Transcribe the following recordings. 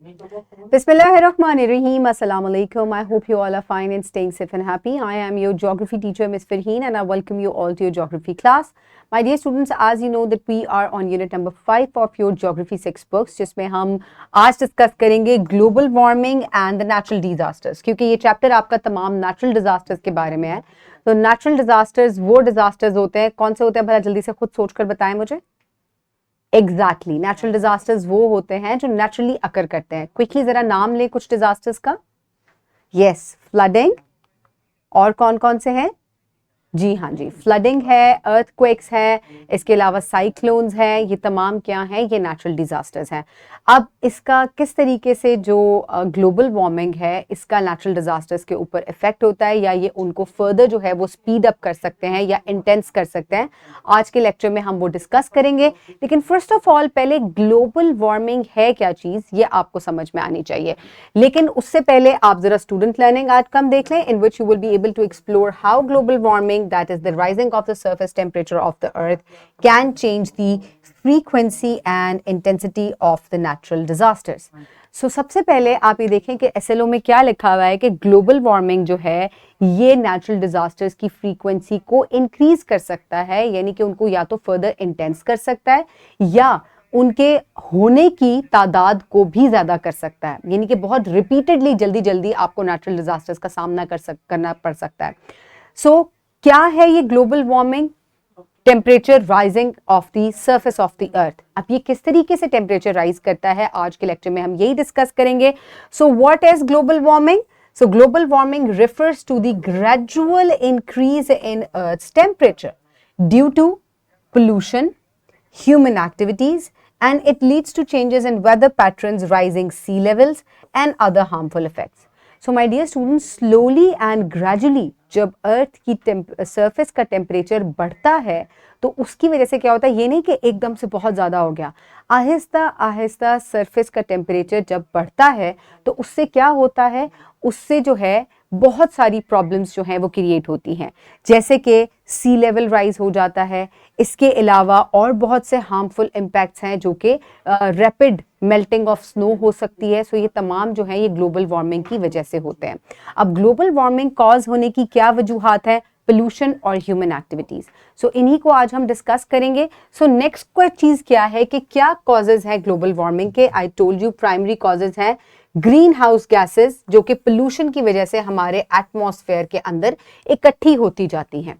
Bismillahirrahmanirrahim. Assalamu alaikum. I hope you all are fine and staying safe and happy. I am your geography teacher, Ms. Farheen, and I welcome you all to your geography class. My dear students, as you know that we are on unit number 5 of your geography 6 books, जिसमें हम आज discuss करेंगे global warming and the natural disasters, क्योंकि ये chapter आपका तमाम natural disasters के बारे में है। तो नेचुरल डिजास्टर्स वो डिजास्टर्स होते हैं, कौन से होते हैं भला जल्दी से खुद सोचकर बताएं मुझे। एग्जैक्टली, नेचुरल डिजास्टर्स वो होते हैं जो नेचुरली अकर करते हैं। क्विकली जरा नाम ले कुछ डिजास्टर्स का। यस, फ्लडिंग, और कौन कौन से हैं? जी हाँ जी, फ्लडिंग है, अर्थक्वेक्स है, इसके अलावा साइक्लोन्स है, ये तमाम क्या है, ये नेचुरल डिजास्टर्स हैं। अब इसका किस तरीके से जो ग्लोबल वार्मिंग है इसका नेचुरल डिजास्टर्स के ऊपर इफेक्ट होता है, या ये उनको फर्दर जो है वो स्पीड अप कर सकते हैं या इंटेंस कर सकते हैं, आज के लेक्चर में हम वो डिस्कस करेंगे। लेकिन फर्स्ट ऑफ ऑल पहले ग्लोबल वार्मिंग है क्या चीज, ये आपको समझ में आनी चाहिए। लेकिन उससे पहले आप जरा स्टूडेंट लर्निंग आउटकम देख लें, in which you will be able to explore how global warming, that is the rising of the surface temperature of the earth, can change the frequency and intensity of the natural disasters. So सबसे पहले आप ये देखें कि SLO में क्या लिखा हुआ है कि ग्लोबल वार्मिंग जो है ये नेचुरल डिजास्टर्स की फ्रीक्वेंसी को इंक्रीज कर सकता है, यानी कि उनको या तो फर्दर इंटेंस कर सकता है या उनके होने की तादाद को भी ज्यादा कर सकता है, यानी कि बहुत रिपीटेडली जल्दी जल्दी आपको नेचुरल डिजास्टर्स का सामना करना पड़ सकता है। सो क्या है ये global warming? Temperature rising of the surface of the earth. अब ये किस तरीके से टेम्परेचर राइज करता है, आज के लेक्चर में हम यही डिस्कस करेंगे। So what is global warming? So global warming refers to the gradual increase in earth's temperature due to pollution, human activities, and it leads to changes in weather patterns, rising sea levels and other harmful effects. So my dear students, slowly and gradually जब अर्थ की surface का temperature बढ़ता है तो उसकी वजह से क्या होता है, ये नहीं कि एकदम से बहुत ज़्यादा हो गया, आहिस्ता आहिस्ता सरफेस का टेम्परेचर जब बढ़ता है तो उससे क्या होता है, उससे जो है बहुत सारी प्रॉब्लम्स जो हैं वो क्रिएट होती हैं, जैसे कि सी लेवल राइज हो जाता है। इसके अलावा और बहुत से हार्मफुल इम्पैक्ट्स हैं जो कि रैपिड मेल्टिंग ऑफ स्नो हो सकती है। सो ये तमाम जो है ये ग्लोबल वार्मिंग की वजह से होते हैं। अब ग्लोबल वार्मिंग कॉज होने की क्या वजूहात है? पोल्यूशन और ह्यूमन एक्टिविटीज। सो इन्हीं को आज हम डिस्कस करेंगे। सो नेक्स्ट चीज क्या है कि क्या कॉजेज हैं ग्लोबल वार्मिंग के? I told you primary causes हैं ग्रीन हाउस गैसेस, जो कि पोल्यूशन की वजह से हमारे एटमॉस्फेयर के अंदर इकट्ठी होती जाती हैं।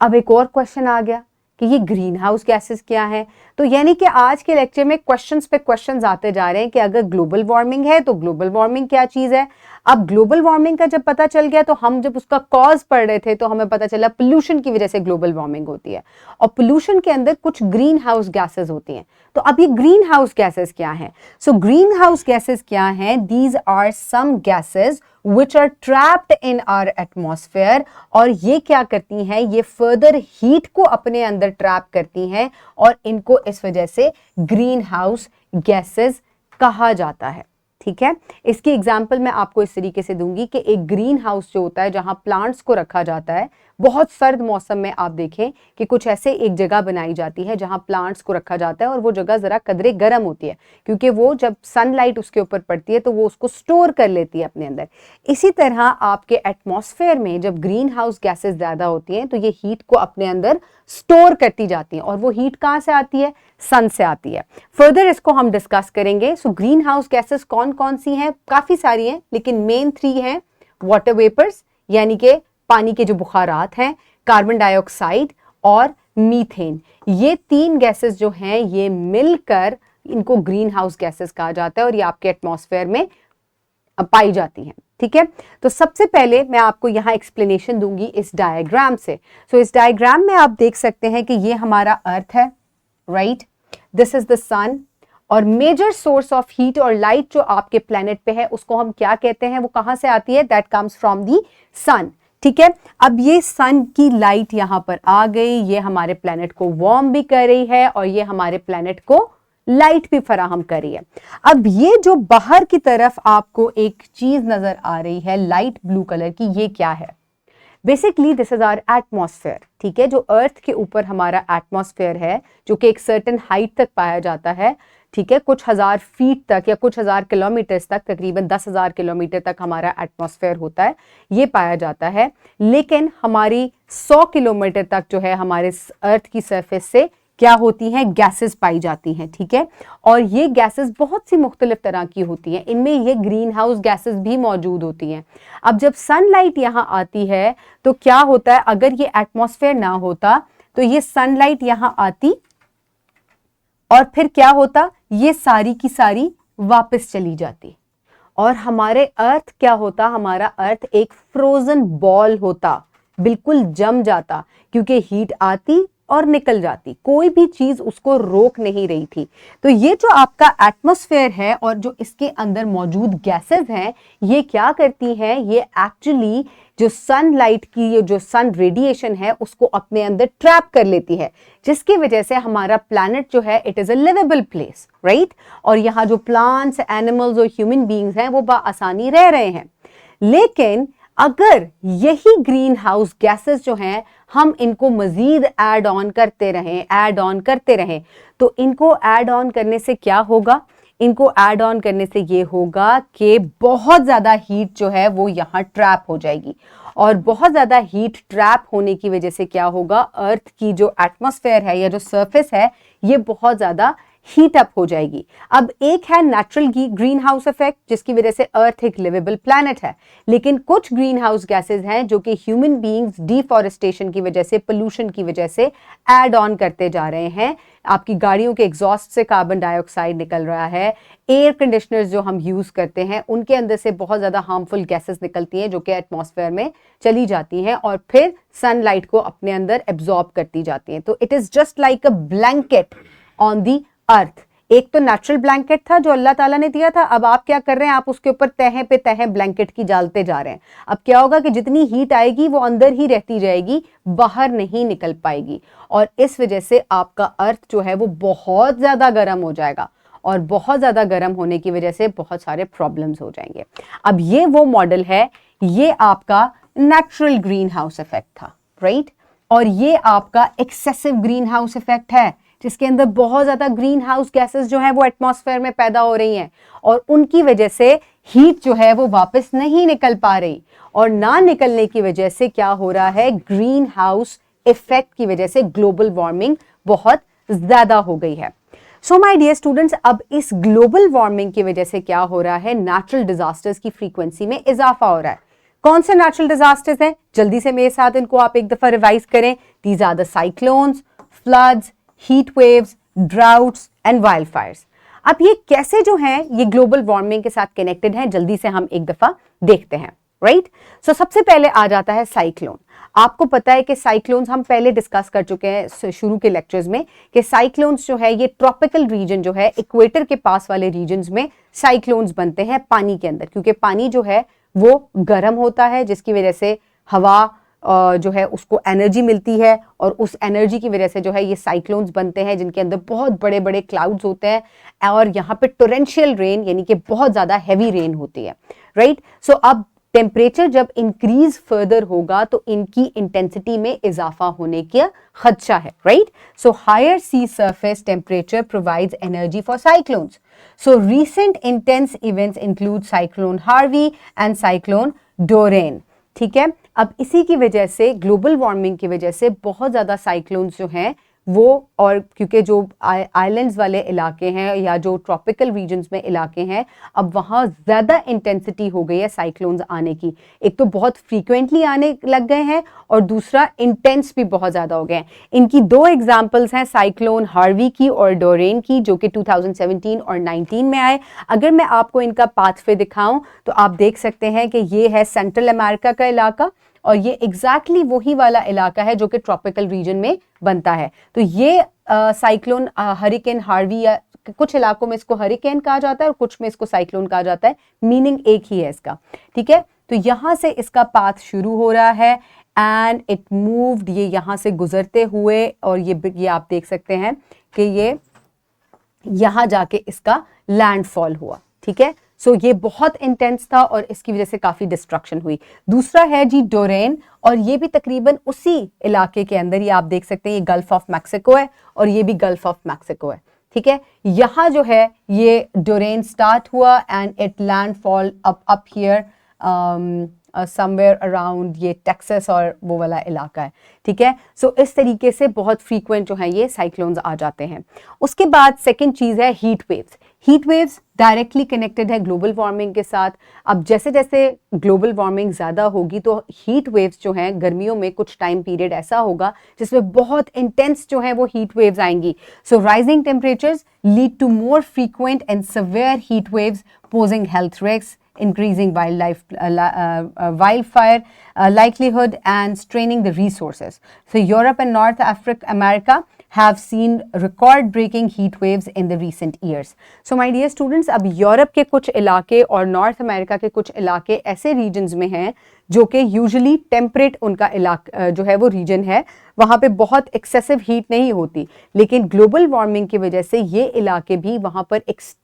अब एक और क्वेश्चन आ गया कि ये ग्रीन हाउस गैसेस क्या है। तो यानी कि आज के लेक्चर में क्वेश्चंस पे क्वेश्चंस आते जा रहे हैं कि अगर ग्लोबल वार्मिंग है तो ग्लोबल वार्मिंग क्या चीज है। अब ग्लोबल वार्मिंग का जब पता चल गया तो हम जब उसका कॉज पढ़ रहे थे तो हमें पता चला पोल्यूशन की वजह से ग्लोबल वार्मिंग होती है, और पोल्यूशन के अंदर कुछ ग्रीन हाउस गैसेस होती हैं। तो अब ये ग्रीन हाउस गैसेस क्या हैं? सो ग्रीन हाउस गैसेस क्या हैं? These are some gases which are trapped in our atmosphere, और ये क्या करती हैं, ये फर्दर हीट को अपने अंदर ट्रैप करती हैं और इनको इस वजह से ग्रीन हाउस गैसेस कहा जाता है। ठीक है, इसकी एग्जाम्पल मैं आपको इस तरीके से दूंगी कि एक ग्रीन हाउस जो होता है जहां प्लांट्स को रखा जाता है, बहुत सर्द मौसम में आप देखें कि कुछ ऐसे एक जगह बनाई जाती है जहां प्लांट्स को रखा जाता है और वो जगह जरा कदरे गर्म होती है, क्योंकि वो जब सनलाइट उसके ऊपर पड़ती है तो वो उसको स्टोर कर लेती है अपने अंदर। इसी तरह आपके एटमॉस्फेयर में जब ग्रीन हाउस गैसेस ज्यादा होती हैं तो ये हीट को अपने अंदर स्टोर करती जाती हैं, और वो हीट कहाँ से आती है? सन से आती है। फर्दर इसको हम डिस्कस करेंगे। सो ग्रीन हाउस गैसेस कौन कौन सी हैं? काफी सारी हैं, लेकिन मेन 3 हैं। वाटर वेपर्स, यानी कि पानी के जो बुखारात हैं, कार्बन डाइऑक्साइड और मीथेन। ये 3 गैसेस जो हैं ये मिलकर इनको ग्रीन हाउस गैसेस कहा जाता है और ये आपके एटमॉस्फेयर में पाई जाती हैं। ठीक है, तो सबसे पहले मैं आपको यहां एक्सप्लेनेशन दूंगी इस डायग्राम से। सो इस डायग्राम में आप देख सकते हैं कि ये हमारा अर्थ है, राइट, दिस इज द सन, और मेजर सोर्स ऑफ हीट और लाइट जो आपके प्लेनेट पे है उसको हम क्या कहते हैं, वो कहां से आती है? दैट कम्स फ्रॉम दी सन। ठीक है, अब ये सन की लाइट यहां पर आ गई, ये हमारे प्लेनेट को वार्म भी कर रही है और ये हमारे प्लेनेट को लाइट भी फराहम कर रही है। अब ये जो बाहर की तरफ आपको एक चीज नजर आ रही है लाइट ब्लू कलर की, ये क्या है? Basically this is our atmosphere. ठीक है, जो अर्थ के ऊपर हमारा एटमॉस्फेयर है जो कि एक सर्टेन हाइट तक पाया जाता है, ठीक है, कुछ हजार फीट तक या कुछ हजार किलोमीटर तक, तकरीबन 10,000 किलोमीटर तक हमारा एटमॉस्फेयर होता है, ये पाया जाता है। लेकिन हमारी 100 किलोमीटर तक जो है हमारे अर्थ की सरफेस से क्या होती हैं, गैसेस पाई जाती हैं। ठीक है, और ये गैसेस बहुत सी मुख्तलिफ तरह की होती हैं, इनमें ये ग्रीन हाउस गैसेस भी मौजूद होती हैं। अब जब सनलाइट यहाँ आती है तो क्या होता है, अगर ये एटमॉस्फेयर ना होता तो ये सनलाइट यहाँ आती और फिर क्या होता, ये सारी की सारी वापस चली जाती और हमारे अर्थ क्या होता, हमारा अर्थ एक फ्रोजन बॉल होता, बिल्कुल जम जाता, क्योंकि हीट आती और निकल जाती, कोई भी चीज उसको रोक नहीं रही थी। तो ये जो आपका एटमॉस्फेयर है और जो इसके अंदर मौजूद गैसेस हैं, ये क्या करती हैं, ये एक्चुअली जो सनलाइट की ये जो सन रेडिएशन है उसको अपने अंदर ट्रैप कर लेती है, जिसकी वजह से हमारा प्लैनेट जो है it is a livable place, right. और यहाँ जो प्लांट्स, एनिमल्स और ह्यूमन बींग्स हैं वो बआसानी रह रहे हैं। लेकिन अगर यही ग्रीन हाउस गैसेस जो हैं हम इनको मजीद ऐड ऑन करते रहें तो इनको ऐड ऑन करने से क्या होगा, इनको ऐड ऑन करने से ये होगा कि बहुत ज्यादा हीट जो है वो यहाँ ट्रैप हो जाएगी और बहुत ज्यादा हीट ट्रैप होने की वजह से क्या होगा, अर्थ की जो एटमॉस्फेयर है या जो सरफेस है ये बहुत ज्यादा हीट अप हो जाएगी। अब एक है नेचुरल ग्रीन हाउस इफेक्ट जिसकी वजह से अर्थ एक लिवेबल प्लैनेट है, लेकिन कुछ ग्रीन हाउस गैसेज हैं जो कि ह्यूमन बीइंग्स डिफॉरेस्टेशन की वजह से, पोल्यूशन की वजह से ऐड ऑन करते जा रहे हैं। आपकी गाड़ियों के एग्जॉस्ट से कार्बन डाइऑक्साइड निकल रहा है, एयर कंडीशनर्स जो हम यूज करते हैं उनके अंदर से बहुत ज्यादा हार्मफुल गैसेस निकलती हैं जो कि एटमॉस्फेयर में चली जाती हैं और फिर सनलाइट को अपने अंदर एब्जॉर्ब करती जाती हैं। तो it is just like a blanket on the earth. एक तो नेचुरल ब्लैंकेट था जो अल्लाह ताला ने दिया था, अब आप क्या कर रहे हैं, आप उसके ऊपर तह पे तह ब्लैंकेट की डालते जा रहे हैं। अब क्या होगा कि जितनी हीट आएगी वो अंदर ही रहती जाएगी, बाहर नहीं निकल पाएगी और इस वजह से आपका अर्थ जो है वो बहुत ज्यादा गर्म हो जाएगा और बहुत ज्यादा गर्म होने की वजह से बहुत सारे प्रॉब्लम्स हो जाएंगे। अब ये वो मॉडल है, ये आपका नेचुरल ग्रीन हाउस इफेक्ट था, राइट। और ये आपका एक्सेसिव ग्रीन हाउस इफेक्ट है जिसके अंदर बहुत ज्यादा ग्रीन हाउस गैसेस जो है वो एटमॉस्फेयर में पैदा हो रही हैं और उनकी वजह से हीट जो है वो वापस नहीं निकल पा रही और ना निकलने की वजह से क्या हो रहा है, ग्रीन हाउस इफेक्ट की वजह से ग्लोबल वार्मिंग बहुत ज्यादा हो गई है। सो माय डियर स्टूडेंट्स, अब इस ग्लोबल वार्मिंग की वजह से क्या हो रहा है, नेचुरल डिजास्टर्स की फ्रीक्वेंसी में इजाफा हो रहा है। कौन से नेचुरल डिजास्टर्स हैं, जल्दी से मेरे साथ इनको आप एक दफा रिवाइज करें। These are the cyclones, floods, heat waves, droughts and wildfires. अब ये कैसे जो हैं ये ग्लोबल वार्मिंग के साथ कनेक्टेड हैं, जल्दी से हम एक दफा देखते हैं, राइट। सो सबसे पहले आ जाता है साइक्लोन। आपको पता है कि साइक्लोन्स हम पहले डिस्कस कर चुके हैं शुरू के लेक्चर्स में कि साइक्लोन्स जो है ये ट्रॉपिकल रीजन जो है, इक्वेटर के पास वाले रीजन्स में साइक्लोन्स बनते हैं पानी के अंदर, क्योंकि पानी जो है वो गर्म होता है जिसकी वजह से हवा जो है उसको एनर्जी मिलती है और उस एनर्जी की वजह से जो है ये साइक्लोन्स बनते हैं जिनके अंदर बहुत बड़े बड़े क्लाउड्स होते हैं और यहाँ पे टोरेंशियल रेन यानी कि बहुत ज़्यादा हैवी रेन होती है, राइट। सो अब टेम्परेचर जब इंक्रीज फर्दर होगा तो इनकी इंटेंसिटी में इजाफा होने का खदशा है, right. So higher sea surface temperature provides energy for cyclones. So recent intense events include cyclone Harvey and cyclone Dorian, ठीक है। अब इसी की वजह से, ग्लोबल वार्मिंग की वजह से बहुत ज़्यादा साइक्लोन्स जो हैं वो, और क्योंकि जो आइलैंड्स वाले इलाके हैं या जो ट्रॉपिकल रीजन्स में इलाके हैं, अब वहाँ ज़्यादा इंटेंसिटी हो गई है साइक्लोन्स आने की। एक तो बहुत फ्रीक्वेंटली आने लग गए हैं और दूसरा इंटेंस भी बहुत ज़्यादा हो गए हैं। इनकी दो एग्जांपल्स हैं, साइक्लोन हार्वी की और डोरेन की, जो कि 2017 और 19 में आए। अगर मैं आपको इनका पाथवे दिखाऊं तो आप देख सकते हैं कि ये है सेंट्रल अमेरिका का इलाका और ये एग्जैक्टली वही वाला इलाका है जो कि ट्रॉपिकल रीजन में बनता है। तो ये साइक्लोन हरिकेन हार्वी, या कुछ इलाकों में इसको हरिकेन कहा जाता है और कुछ में इसको साइक्लोन कहा जाता है, मीनिंग एक ही है इसका, ठीक है। तो यहां से इसका पाथ शुरू हो रहा है एंड इट मूव्ड, ये यहां से गुजरते हुए, और ये आप देख सकते हैं कि ये यहां जाके इसका लैंडफॉल हुआ, ठीक है। सो ये बहुत इंटेंस था और इसकी वजह से काफी डिस्ट्रक्शन हुई। दूसरा है जी डोरेन, और ये भी तकरीबन उसी इलाके के अंदर, ये आप देख सकते हैं, ये गल्फ ऑफ मैक्सिको है और ये भी गल्फ ऑफ मैक्सिको है, ठीक है, यहाँ जो है ये ड्यूरेन स्टार्ट हुआ and it landfall up here somewhere around ये टेक्सास और वो वाला इलाका है, ठीक है। सो इस तरीके से बहुत फ्रीक्वेंट जो है ये साइक्लोन्स आ जाते हैं। उसके बाद सेकंड चीज़ है heat waves. Heat waves directly connected है ग्लोबल वार्मिंग के साथ। अब जैसे जैसे ग्लोबल वार्मिंग ज़्यादा होगी तो हीट वेव्स जो हैं गर्मियों में कुछ टाइम पीरियड ऐसा होगा जिसमें बहुत इंटेंस जो है वो हीट वेव्स आएंगी। So rising temperatures lead to more frequent and severe heat waves posing health risk, increasing wildfire likelihood and straining the resources. So Europe and North America have seen record-breaking heat waves in the recent years. So my dear students, अब Europe के कुछ इलाके और north America के कुछ इलाके ऐसे regions में हैं जो कि यूजुअली टेम्परेट उनका इलाका जो है वो रीजन है, वहाँ पे बहुत एक्सेसिव हीट नहीं होती, लेकिन ग्लोबल वार्मिंग की वजह से ये इलाके भी वहाँ पर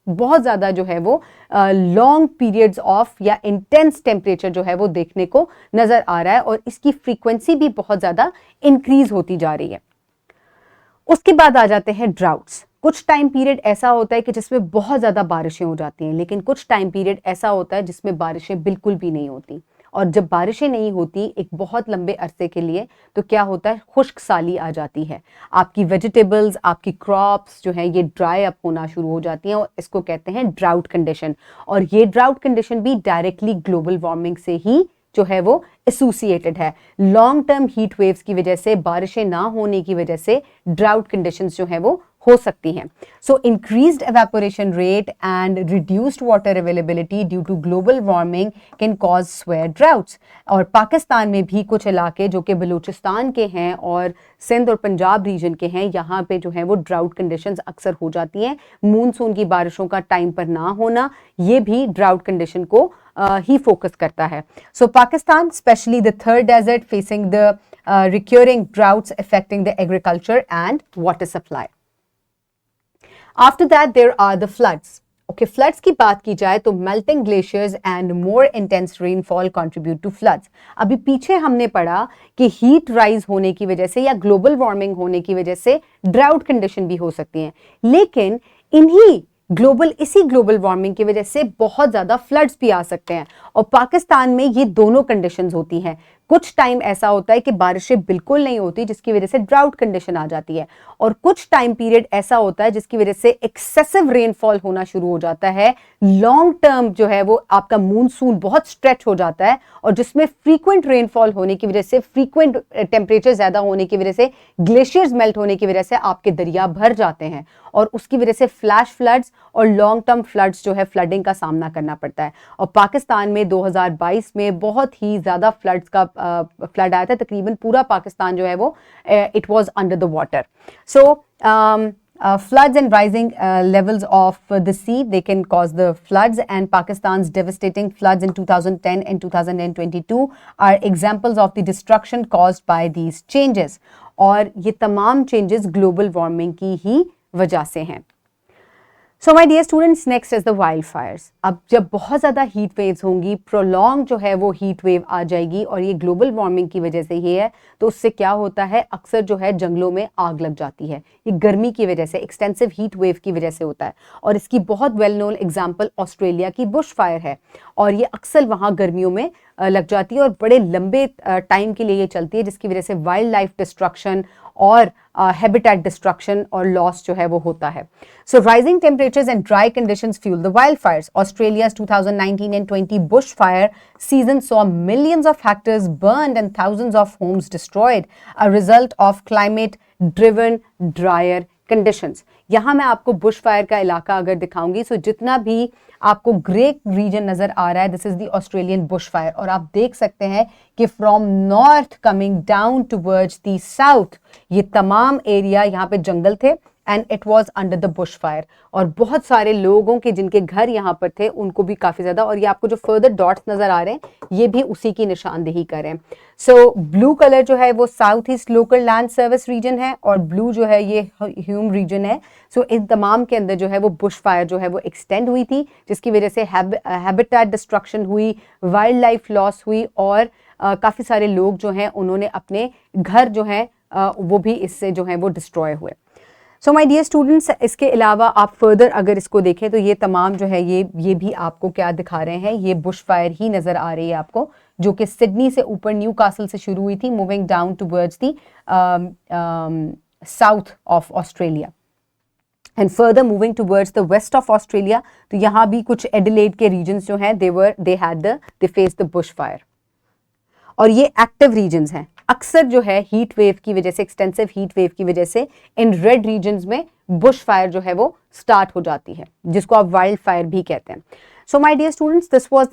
बहुत ज़्यादा जो है वो लॉन्ग पीरियड्स ऑफ या इंटेंस टेम्परेचर जो है वो देखने को नज़र आ रहा है और इसकी फ्रीक्वेंसी भी बहुत ज़्यादा इंक्रीज होती जा रही है। उसके बाद आ जाते हैं ड्राउट्स। कुछ टाइम पीरियड ऐसा होता है कि जिसमें बहुत ज़्यादा बारिशें हो जाती हैं, लेकिन कुछ टाइम पीरियड ऐसा होता है जिसमें बारिशें बिल्कुल भी नहीं होती। और जब बारिशें नहीं होती एक बहुत लंबे अरसे के लिए तो क्या होता है, खुश्क साली आ जाती है, आपकी वेजिटेबल्स, आपकी क्रॉप्स जो है ये ड्राई अप होना शुरू हो जाती हैं और इसको कहते हैं ड्राउट कंडीशन। और ये ड्राउट कंडीशन भी डायरेक्टली ग्लोबल वार्मिंग से ही जो है वो एसोसिएटेड है। लॉन्ग टर्म हीट वेव्स की वजह से, बारिशें ना होने की वजह से ड्राउट कंडीशंस जो है वो हो सकती हैं। So increased evaporation rate and reduced water availability due to global warming can cause severe droughts. और पाकिस्तान में भी कुछ इलाके जो कि बलूचिस्तान के हैं और सिंध और पंजाब रीजन के हैं, यहाँ पे जो है वो ड्राउट कंडीशंस अक्सर हो जाती हैं। मूनसून की बारिशों का टाइम पर ना होना ये भी ड्राउट कंडीशन को ही फोकस करता है। So Pakistan, specially the Thar desert, facing the recurring droughts affecting the agriculture and water supply. After that, there are the floods. Okay, floods की बात की जाए तो melting glaciers and more intense rainfall contribute to floods. अभी पीछे हमने पढ़ा कि heat rise होने की वजह से या global warming होने की वजह से drought condition भी हो सकती हैं, लेकिन इसी ग्लोबल वार्मिंग की वजह से बहुत ज़्यादा फ्लड्स भी आ सकते हैं। और पाकिस्तान में ये दोनों कंडीशंस होती हैं। कुछ टाइम ऐसा होता है कि बारिशें बिल्कुल नहीं होती जिसकी वजह से ड्राउट कंडीशन आ जाती है, और कुछ टाइम पीरियड ऐसा होता है जिसकी वजह से एक्सेसिव रेनफॉल होना शुरू हो जाता है। लॉन्ग टर्म जो है वो आपका मूनसून बहुत स्ट्रेच हो जाता है और जिसमें फ्रीक्वेंट रेनफॉल होने की वजह से, फ्रीक्वेंट टेम्परेचर ज़्यादा होने की वजह से, ग्लेशियर्स मेल्ट होने की वजह से आपके दरिया भर जाते हैं और उसकी वजह से फ्लैश फ्लड्स और लॉन्ग टर्म फ्लड्स जो है फ्लडिंग का सामना करना पड़ता है। और पाकिस्तान में 2022 में बहुत ही ज़्यादा फ्लड्स का फ्लड आया था, तकरीबन पूरा पाकिस्तान जो है वो it was under the water. So floods and rising levels of the sea, they can cause the floods, and Pakistan's devastating floods in 2010 and 2022 are examples of the destruction caused by these changes. और ये तमाम changes global warming की ही वजह से हैं। So my dear students, next is the wildfires. अब जब बहुत ज़्यादा हीट वेव्स होंगी, प्रोलॉन्ग जो है वो हीट वेव आ जाएगी और ये ग्लोबल वार्मिंग की वजह से ही है, तो उससे क्या होता है, अक्सर जो है जंगलों में आग लग जाती है। ये गर्मी की वजह से, एक्सटेंसिव हीट वेव की वजह से होता है। और इसकी बहुत वेल नोन एग्जाम्पल ऑस्ट्रेलिया की बुश फायर है, और ये अक्सर वहाँ गर्मियों में लग जाती है और बड़े लंबे टाइम के लिए ये चलती है, जिसकी वजह से वाइल्ड लाइफ डिस्ट्रक्शन और हैबिटेट डिस्ट्रक्शन और लॉस जो है वो होता है। So rising temperatures and dry conditions fuel the wildfires. Australia's 2019 and 20 bushfire season saw millions of hectares burned and thousands of homes destroyed, a result of climate driven drier conditions. यहाँ मैं आपको Bush fire का इलाका अगर दिखाऊंगी, सो जितना भी आपको ग्रे रीजन नजर आ रहा है, this is the Australian Bush fire, और आप देख सकते हैं कि from north coming down towards the south, ये तमाम एरिया यहाँ पे जंगल थे and it was under the bush fire. और बहुत सारे लोगों के जिनके घर यहाँ पर थे उनको भी काफ़ी ज़्यादा, और ये आपको जो फर्दर डॉट्स नज़र आ रहे हैं ये भी उसी की निशानदेही कर रहे हैं। सो ब्लू कलर जो है वो south east local land service region है और ब्लू जो है ये ह्यूम रीजन है। सो इन तमाम के अंदर जो है वो बुश फायर जो है वो एक्सटेंड हुई थी, जिसकी वजह से हैबिटेट डिस्ट्रक्शन हुई, वाइल्ड लाइफ लॉस हुई और काफ़ी सारे लोग जो हैं उन्होंने अपने घर जो हैं वो भी इससे जो है वो डिस्ट्रॉय हुए। सो माय डियर स्टूडेंट्स, इसके अलावा आप फर्दर अगर इसको देखें तो ये तमाम जो है ये भी आपको क्या दिखा रहे हैं, ये बुश फायर ही नज़र आ रही है आपको, जो कि सिडनी से ऊपर न्यू कासल से शुरू हुई थी, moving down towards the south of Australia and further moving towards the west of Australia. तो यहाँ भी कुछ एडिलेड के रीजन्स जो हैं they face the bush fire, और ये एक्टिव रीजन्स हैं। अक्सर जो है हीट वेव की वजह से, एक्सटेंसिव हीट वेव की वजह से इन रेड रीजन्स में बुश फायर जो है वो स्टार्ट हो जाती है, जिसको आप वाइल्ड फायर भी कहते हैं। So my dear students, this was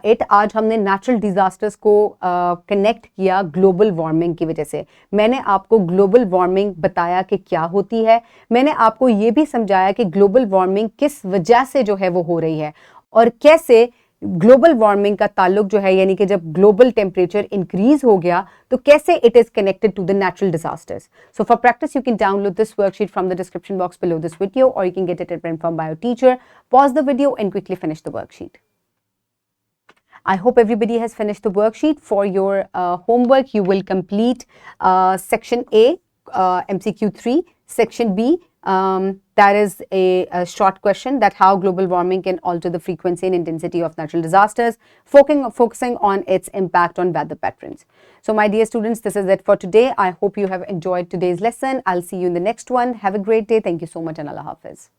it. आज हमने नेचुरल डिजास्टर्स को कनेक्ट किया ग्लोबल वार्मिंग की वजह से। मैंने आपको ग्लोबल वार्मिंग बताया कि क्या होती है, मैंने आपको ये भी समझाया कि ग्लोबल वार्मिंग किस वजह से जो है वो हो रही है, और कैसे ग्लोबल वार्मिंग का ताल्लुक जो है, यानी कि जब ग्लोबल टेम्परेचर इंक्रीज हो गया तो कैसे it is connected to the natural disasters. So for practice you can download this worksheet from the description box below this video, और you can get it print from by your teacher. Pause the video and quickly finish the worksheet. I hope everybody has finished the worksheet. For your homework, you will complete section A, MCQ 3, section B, that is a short question, that how global warming can alter the frequency and intensity of natural disasters, focusing on its impact on weather patterns. So my dear students, this is it for today. I hope you have enjoyed today's lesson. I'll see you in the next one. Have a great day. Thank you so much, and Allah Hafiz.